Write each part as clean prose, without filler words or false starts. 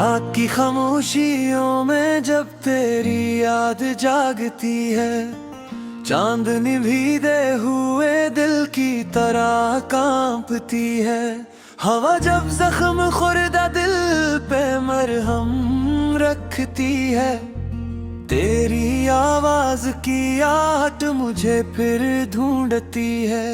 रात की खामोशियों में जब तेरी याद जागती है, चांदनी भी दे हुए दिल की तरह कांपती है। हवा जब जख्म खुर्दा दिल पे मरहम रखती है, तेरी आवाज की आहट मुझे फिर ढूंढती है।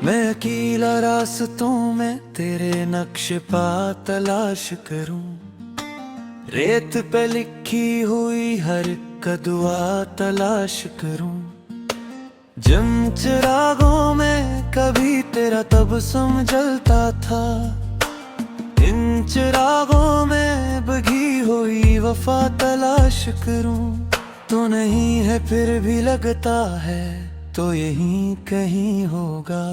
मैं अकेला रास्तों में तेरे नक्श पा तलाश करूं, रेत पे लिखी हुई हर कदुआ तलाश करूं। जिन चिरागों में कभी तेरा तबस्सुम जलता था, इन चिरागों में बगी हुई वफा तलाश करूं। तो नहीं है फिर भी लगता है तो यहीं कहीं होगा,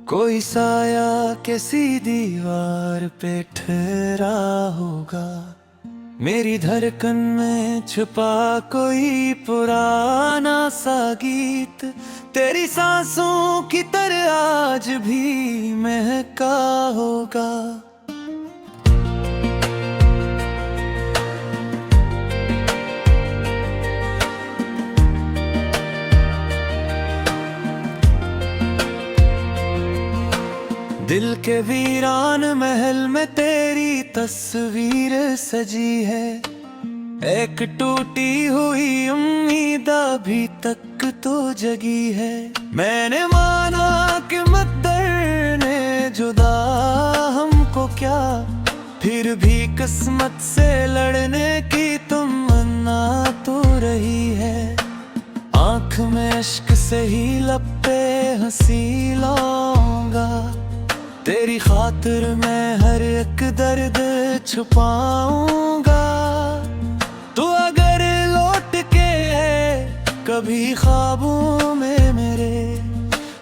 कोई साया किसी दीवार पे ठहरा होगा। मेरी धड़कन में छुपा कोई पुराना सा गीत, तेरी सांसों की तरह आज भी महका होगा। दिल के वीरान महल में तेरी तस्वीर सजी है, एक टूटी हुई उम्मीद अभी तक तो जगी है। मैंने माना कि मद्दर ने जुदा हमको क्या, फिर भी किस्मत से लड़ने की तमन्ना तो रही है। आँख में अश्क से ही लब पे हंसी लाऊंगा, तेरी खातिर मैं हर एक दर्द छुपाऊंगा। तू अगर लौट के है कभी ख्वाबों में मेरे,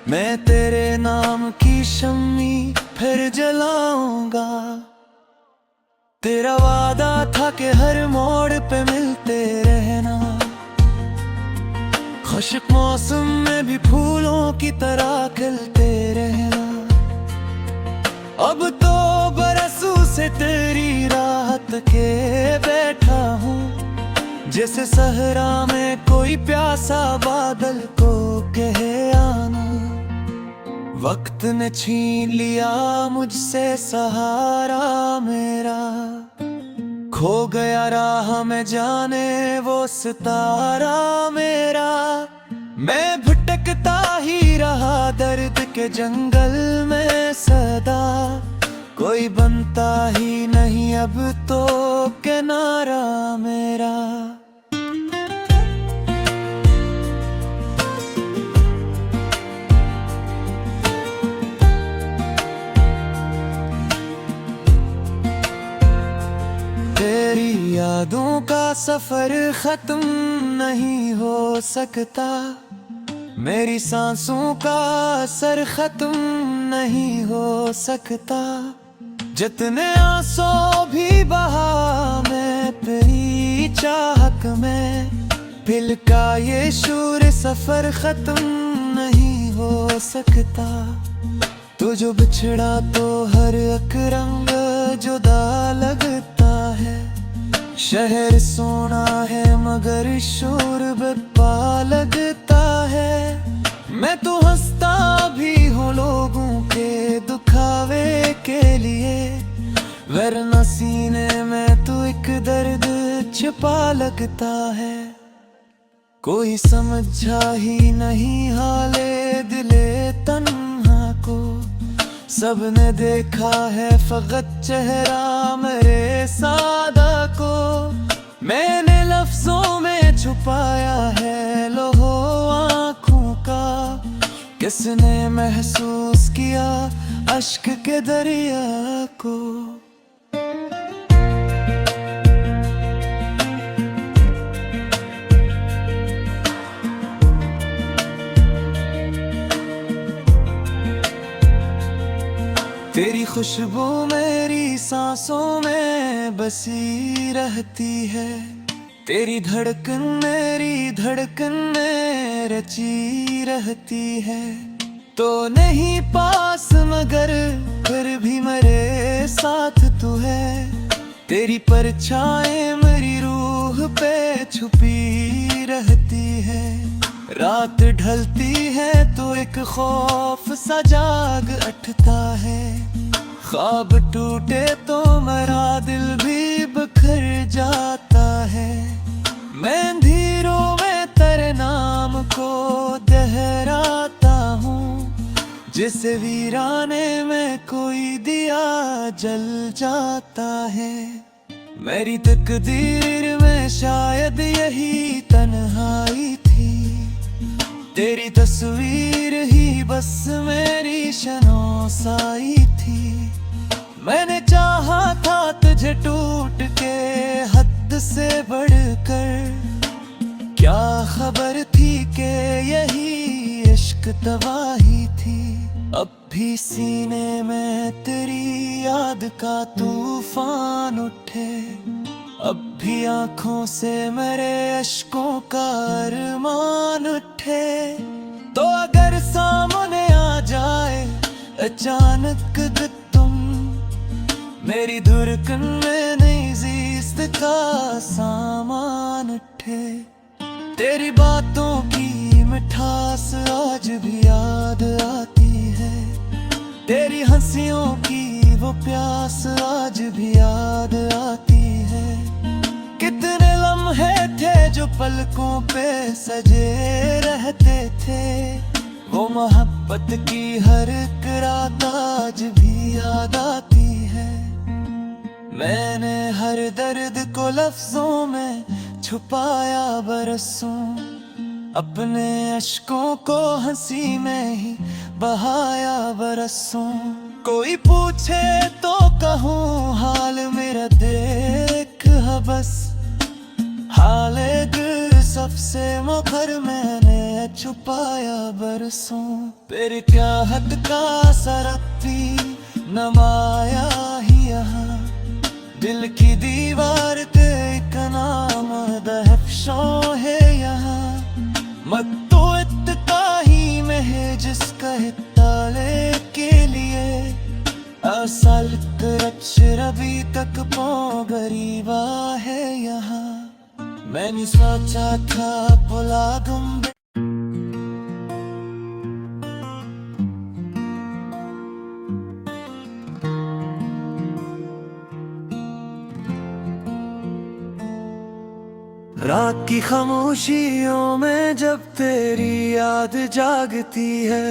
मैं तेरे नाम की शम्मी फिर जलाऊंगा। तेरा वादा था कि हर मोड़ पे मिलते रहना, खुशक मौसम में भी फूलों की तरह खिलते रहना। अब तो बरसों से तेरी राहत के बैठा हूँ, जैसे सहरा में कोई प्यासा बादल को कहे आना। वक्त ने छीन लिया मुझसे सहारा मेरा, खो गया राह में जाने वो सितारा मेरा। मैं भटकता ही रहा दर्द के जंगल में सदा, कोई बनता ही नहीं अब तो किनारा मेरा। तेरी यादों का सफर खत्म नहीं हो सकता, मेरी सांसों का असर खत्म नहीं हो सकता। जितने आंसू भी बहा मैं तेरी चाहत में, दिल का ये शूर सफर खत्म नहीं हो सकता। तू जो बिछड़ा तो हर एक रंग जुदा लगता है। शहर सोना है मगर शोर बेपा लगता है। मैं तो हंसता भी हूँ लोगों के दुखावे के लिए, वरना सीने में तो एक दर्द छिपा लगता है। कोई समझा ही नहीं हाले दिले तन्हा को, सबने देखा है फकत चेहरा मेरे सादा को। मैंने लफ्जों में छुपाया है लोहो आँखों का, किसने महसूस किया अश्क के दरिया को। तेरी खुशबू मेरी सांसों में बसी रहती है, तेरी धड़कन मेरी धड़कन में रची रहती है। तो नहीं पास मगर फिर भी मेरे साथ तू है। तेरी परछाएं मेरी रूह पे छुपी रहती है। रात ढलती है तो एक खौफ सा जाग उठता है। ख्वाब टूटे तो मेरा दिल भी बिखर जाता है। मैं अंधेरों में तेरे नाम को दोहराता हूँ, जिसे वीराने में कोई दिया जल जाता है। मेरी तकदीर में शायद यही तन्हाई थी। तेरी तस्वीर ही बस मेरी शनासाई थी। मैंने चाहा था तुझे टूट के हद से बढ़कर, क्या खबर थी कि यही इश्क तबाही थी। अब भी सीने में तेरी याद का तूफान उठे, अब भी आंखों से मेरे अश्कों का अरमान उठे। तो अगर सामने आ जाए अचानक तुम, मेरी धड़कन में नई ज़िंदगी का सामान उठे। तेरी बातों की मिठास आज भी याद आती है। तेरी हंसियों की वो प्यास आज भी याद आती है। कितने लम्हे थे जो पलकों पे सजे रहते थे। वो मोहब्बत की हर एक रात आज भी याद आती है। मैंने हर दर्द को लफ्जों में छुपाया बरसों, अपने अश्कों को हंसी में ही बहाया बरसों। कोई पूछे तो कहूँ हाल मेरा देख है बस, हाल दिल सबसे मुखर मैंने छुपाया बरसों। फिर क्या हद का सरक भी नमाया ही यहाँ, दिल की दीवार पे एक नाम दहफशों है यहाँ। मकतूत का ही में है जिसका ताले के लिए, असल तरच रबी तक पो गरीबा है यहाँ। मैंने सोचा था बुला दूं रात की खामोशियों में जब तेरी याद जागती है।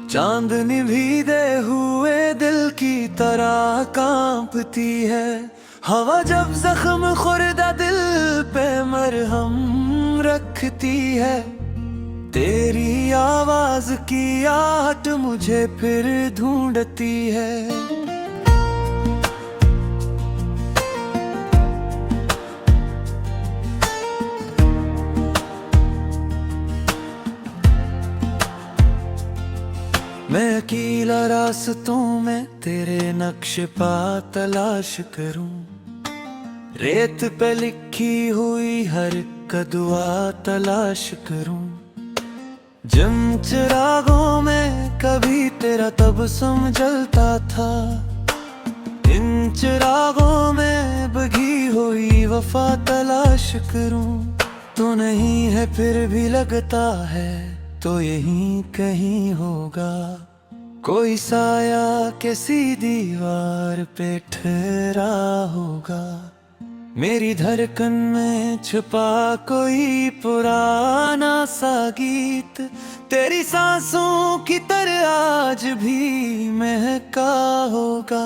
चांदनी भीगे हुए दिल की तरह कांपती है। हवा जब जख्म खुर्दा दिल पे मरहम रखती है। तेरी आवाज की आहट मुझे फिर ढूंढती है। मैं अकेला रास्तों में तेरे नक्शे पा तलाश करूं, रेत पे लिखी हुई हर कदुआ तलाश करूं। जिन चिरागों में कभी तेरा तबस्सुम जलता था, इन चिरागों में बगी हुई वफा तलाश करूं। तो नहीं है फिर भी लगता है तो यहीं कहीं होगा, कोई साया किसी दीवार पे ठहरा होगा। मेरी धड़कन में छुपा कोई पुराना सा गीत, तेरी सांसों की तरह आज भी महका होगा।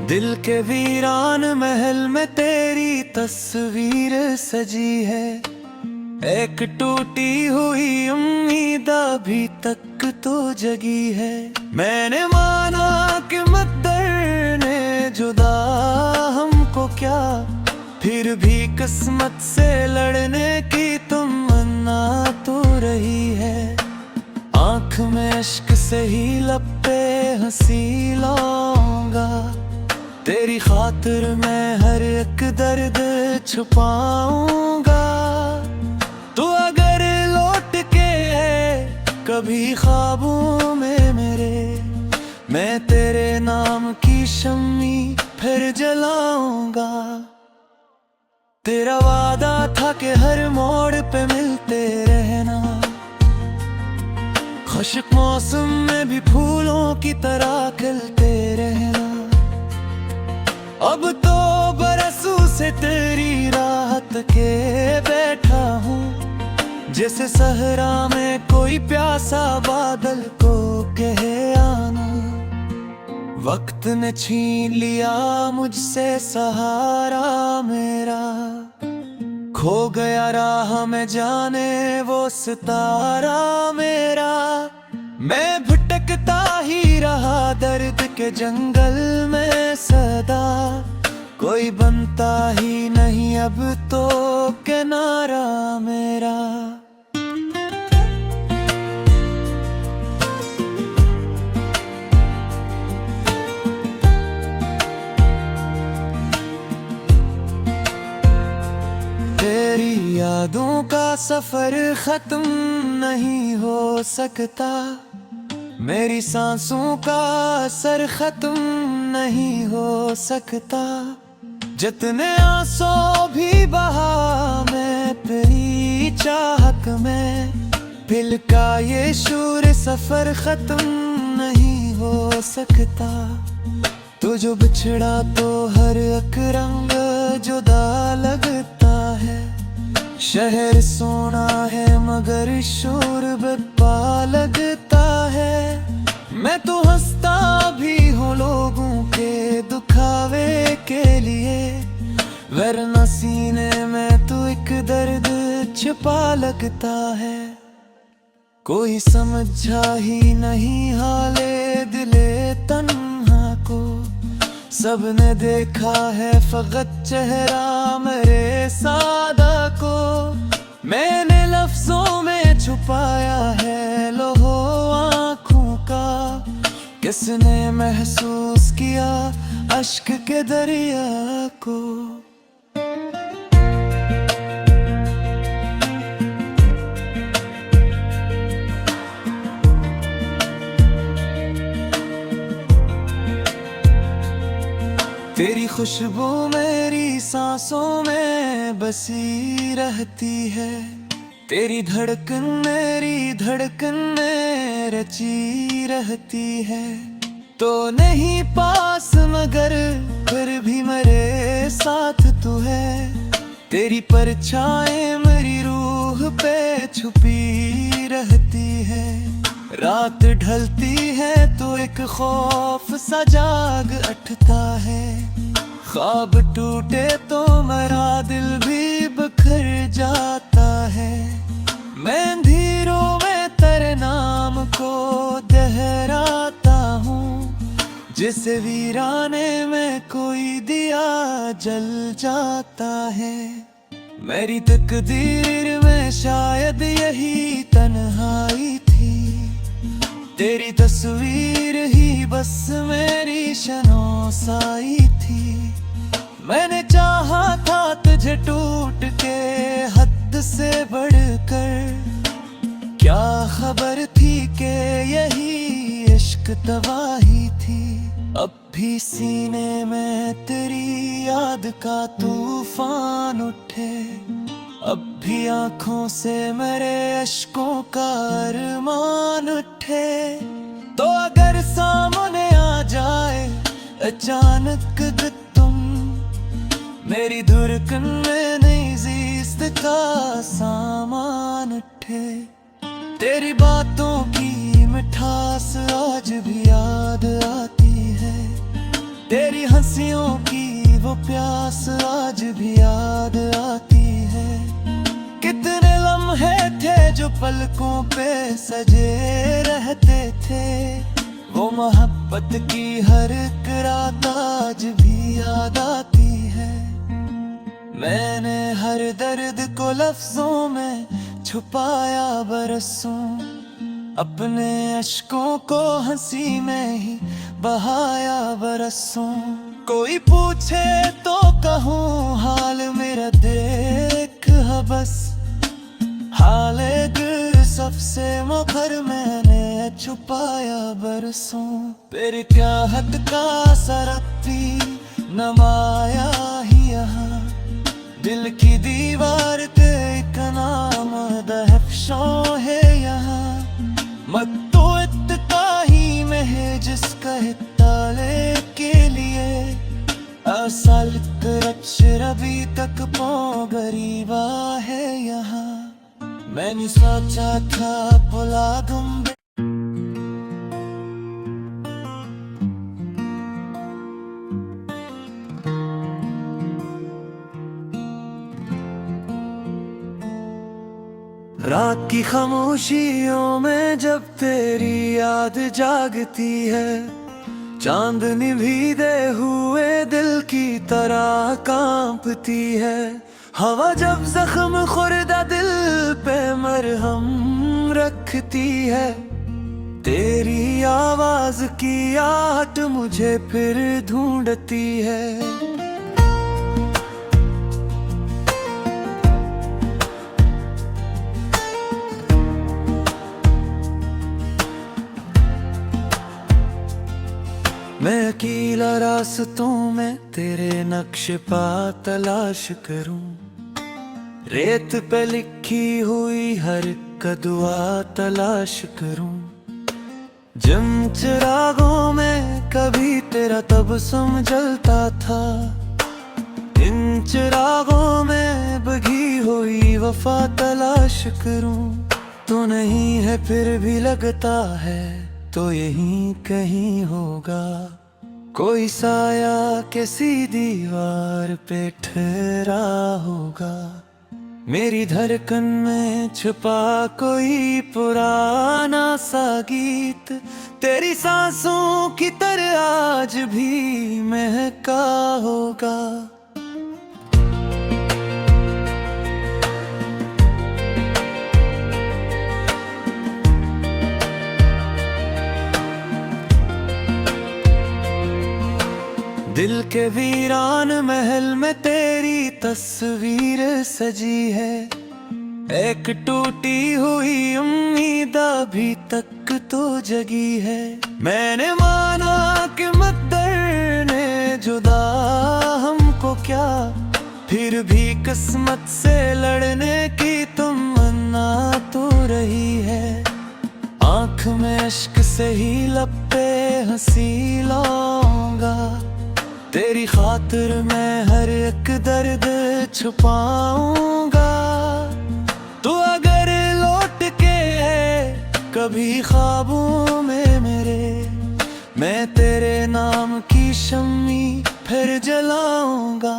दिल के वीरान महल में तेरी तस्वीर सजी है। एक टूटी हुई उम्मीद अभी तक तो जगी है। मैंने माना कि मद्दर ने जुदा हमको क्या, फिर भी किस्मत से लड़ने की तुम बना तू रही है। आँख में इश्क से ही लब पे हंसी लाऊंगा। तेरी खातिर मैं हर एक दर्द छुपाऊंगा। तू अगर लौट के है कभी ख्वाबों में मेरे, मैं तेरे नाम की शम्मी फिर जलाऊंगा। तेरा वादा था कि हर मोड़ पे मिलते रहना, खुशक मौसम में भी फूलों की तरह खिलते रहना। अब तो बरसों से तेरी राहत के बैठा हूँ, जैसे सहरा में कोई प्यासा बादल को कहे आना। वक्त ने छीन लिया मुझसे सहारा मेरा, खो गया राह में जाने वो सितारा मेरा। मैं भटकता ही रहा दर्द के जंगल में सदा, कोई बनता ही नहीं अब तो किनारा मेरा। तेरी यादों का सफर खत्म नहीं हो सकता, मेरी सांसों का असर खत्म नहीं हो सकता। जितने आंसू भी बहा मैं तेरी चाहत में, दिल का ये शूर सफर खत्म नहीं हो सकता। तू जो बिछड़ा तो हर एक रंग जुदा लगता है। शहर सोना है मगर शोर बेपा लगता है। मैं तो हंसता भी हूँ लोगों के दुखावे के लिए, वरना सीने में तो एक दर्द छिपा लगता है। कोई समझा ही नहीं हाले दिले तन्हा को, सबने देखा है फकत चेहरा मेरे सादा को। मैंने लफ्जों में छुपाया है लोहो आँखों का, किसने महसूस किया अश्क के दरिया को। तेरी खुशबू मेरी सांसों में बसी रहती है, तेरी धड़कन मेरी धड़कन में रची रहती है। तो नहीं पास मगर फिर भी मेरे साथ तू है, तेरी परछाएं मेरी रूह पे छुपी रहती है। रात ढलती है तो एक खौफ सा जाग उठता है, ख्वाब टूटे तो मेरा दिल भी बिखर जाता है। मैं अंधेरों में तेरे नाम को दोहराता हूँ, जिसे वीराने में कोई दिया जल जाता है। मेरी तकदीर में शायद यही तन्हाई थी, तेरी तस्वीर ही बस मेरी शनौसाई थी। मैंने चाहा था तुझे टूट के हद से बढ़कर, क्या खबर थी कि यही इश्क तबाही थी। अब भी सीने में तेरी याद का तूफान उठे, अब भी आंखों से मेरे अश्कों का अरमान उठे। तो अगर सामने आ जाए अचानक तुम, मेरी धड़कन में नई ज़िस्त का सामान उठे। तेरी बातों की मिठास आज भी याद आती है, तेरी हंसियों की वो प्यास आज भी याद आती है। कितने लम्हे थे जो पलकों पे सजे रहते थे, वो मोहब्बत की हर एक रात आज भी याद आती है। मैंने हर दर्द को लफ्जों में छुपाया बरसों, अपने अश्कों को हंसी में ही बहाया बरसों। कोई पूछे तो कहूँ हाल मेरा देख बस, हाले दिल सबसे मुखर मैंने छुपाया बरसों। तेरी चाहत का सरत्ती नमाया ही यहाँ, दिल की दीवार पे एक नाम दहशों है यहाँ। मत्तो इत्ता ही में है जिसका ताले के लिए, असल रच रबी तक पौ गरीबा है यहाँ। मैंने सोचा था भुला दूं रात की खामोशियों में जब तेरी याद जागती है, चांदनी भी दे हुए दिल की तरह कांपती है। हवा जब जख्म खुर्दा दिल पे मरहम रखती है, तेरी आवाज की आहट मुझे फिर ढूंढती है। मैं अकेला रास्तों में तेरे नक्शे पा तलाश करूं, रेत पे लिखी हुई हर कदुआ तलाश करूं। जिन चिरागों में कभी तेरा तबस्सुम जलता था, इन चिरागों में बगी हुई वफा तलाश करूं। तो नहीं है फिर भी लगता है तो यहीं कहीं होगा, कोई साया किसी दीवार पे ठहरा होगा। मेरी धड़कन में छुपा कोई पुराना सा गीत, तेरी सांसों की तरह आज भी महका होगा। दिल के वीरान महल में तेरी तस्वीर सजी है, एक टूटी हुई उम्मीद अभी तक तो जगी है। मैंने माना कि मकदर ने जुदा हमको क्या, फिर भी किस्मत से लड़ने की तमन्ना तो रही है। आँख में अश्क से ही लब पे हंसी लाऊंगा, तेरी खातिर मैं हर एक दर्द छुपाऊंगा। तू अगर लौट के है कभी ख्वाबों में मेरे, मैं तेरे नाम की शम्मी फिर जलाऊंगा।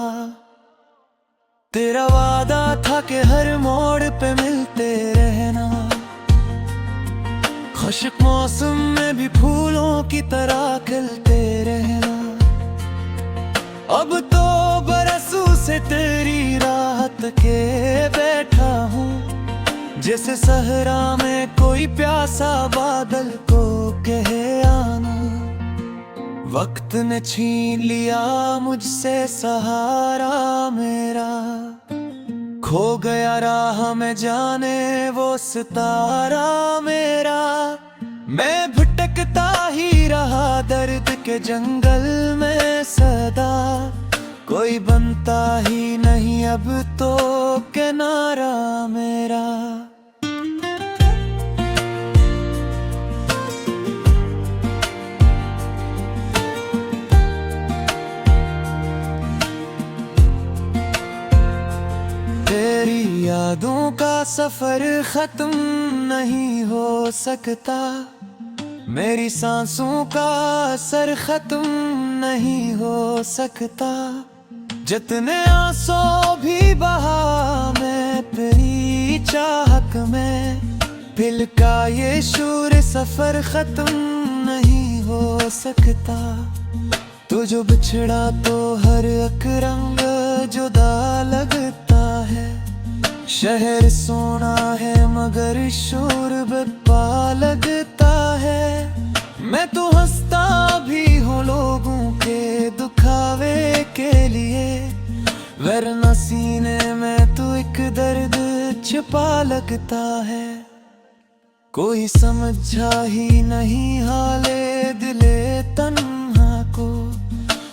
तेरा वादा था कि हर मोड़ पे मिलते रहना, खुशक मौसम में भी फूलों की तरह खिलते रहना। अब तो बरसों से तेरी राहत के बैठा हूँ, जैसे सहरा में कोई प्यासा बादल को कहे आना। वक्त ने छीन लिया मुझसे सहारा मेरा, खो गया राह में जाने वो सितारा मेरा। मैं भटकता ही रहा दर्द के जंगल में सदा, कोई बनता ही नहीं अब तो किनारा मेरा। तेरी यादों का सफर खत्म नहीं हो सकता, मेरी सांसों का असर खत्म नहीं हो सकता। जितने आंसू भी बहा मैं तेरी चाहत में, दिल का ये शूर सफर खत्म नहीं हो सकता। तू जो बिछड़ा तो हर एक रंग जुदा लगता है, शहर सोना है मगर शोर बेपा लगता है। मैं तो हंसता भी हूँ लोगों के दुखावे के लिए, वरना सीने में तो एक दर्द छिपा लगता है। कोई समझा ही नहीं हाले दिले तन्हा को,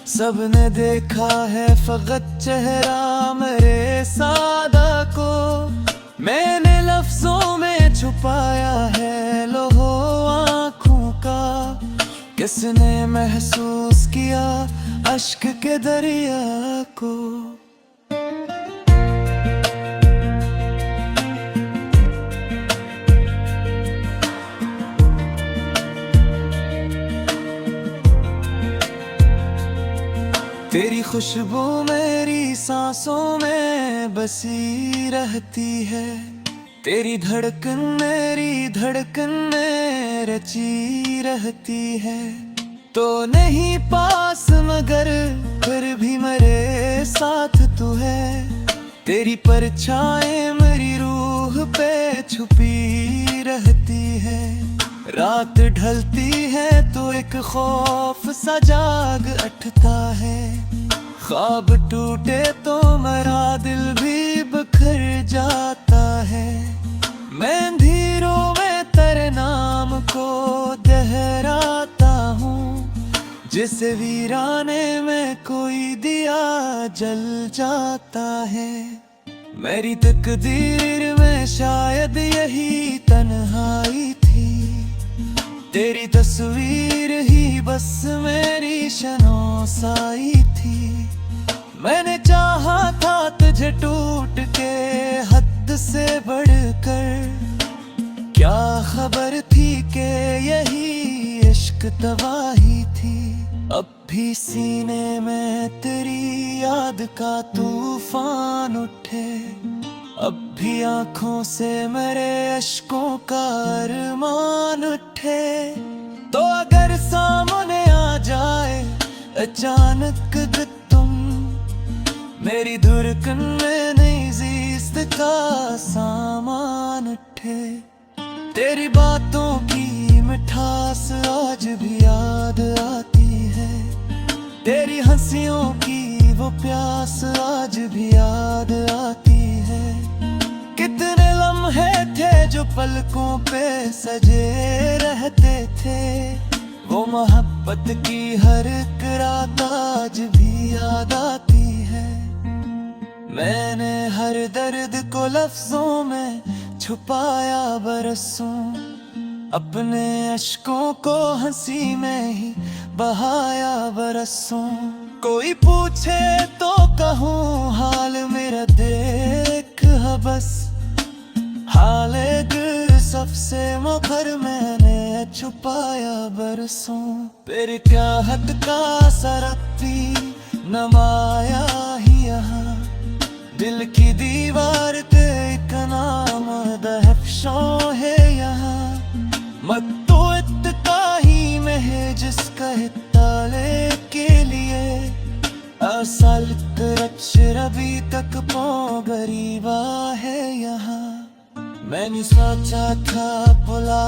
सबने देखा है फकत चेहरा मेरे सादा को। मैंने लफ्जों में छुपाया है लोहो आँखों का, किसने महसूस किया अश्क के दरिया को। तेरी खुशबू मेरी सांसों में बसी रहती है, तेरी धड़कन मेरी धड़कन में रची रहती है। तो नहीं पास मगर फिर भी मेरे साथ तू है, तेरी परछाएं मेरी रूह पे छुपी रहती है। रात ढलती है तो एक खौफ सा जाग उठता है, ख्वाब टूटे तो मेरा दिल भी बिखर जाता है। मैं अंधेरों में तेरे नाम को दोहराता हूँ, जिसे वीराने में कोई दिया जल जाता है। मेरी तकदीर में शायद यही तन्हाई थी, तेरी तस्वीर ही बस मेरी शनौसाई थी। मैंने चाहा था तुझे टूट के हद से बढ़कर, क्या खबर थी कि यही इश्क तबाही थी। अब भी सीने में तेरी याद का तूफान उठे, अब भी आंखों से मेरे अश्कों का अरमान उठे। तो अगर सामने आ जाए अचानक तुम, मेरी धड़कन में नई ज़िस्त का सामान उठे। तेरी बातों की मिठास आज भी याद आती है, तेरी हंसियों की वो प्यास आज भी याद आती है। कितने लम्हे थे जो पलकों पे सजे रहते थे, वो मोहब्बत की हर एक रात आज भी याद आती है। मैंने हर दर्द को लफ्जों में छुपाया बरसों, अपने अश्कों को हंसी में ही बहाया बरसों। कोई पूछे तो कहूँ हाल मेरा देख बस, हाल दिल सबसे मगर मैंने छुपाया बरसों। फिर क्या हद का सरकती नमाया ही यहाँ, दिल की दीवार पे एक नाम दहफशों है यहाँ। मत तो इत्ता ही में है जिसका ताले के लिए, असल तरच रबी तक पो गरीबा है यहाँ। मैंने सोचा था भुला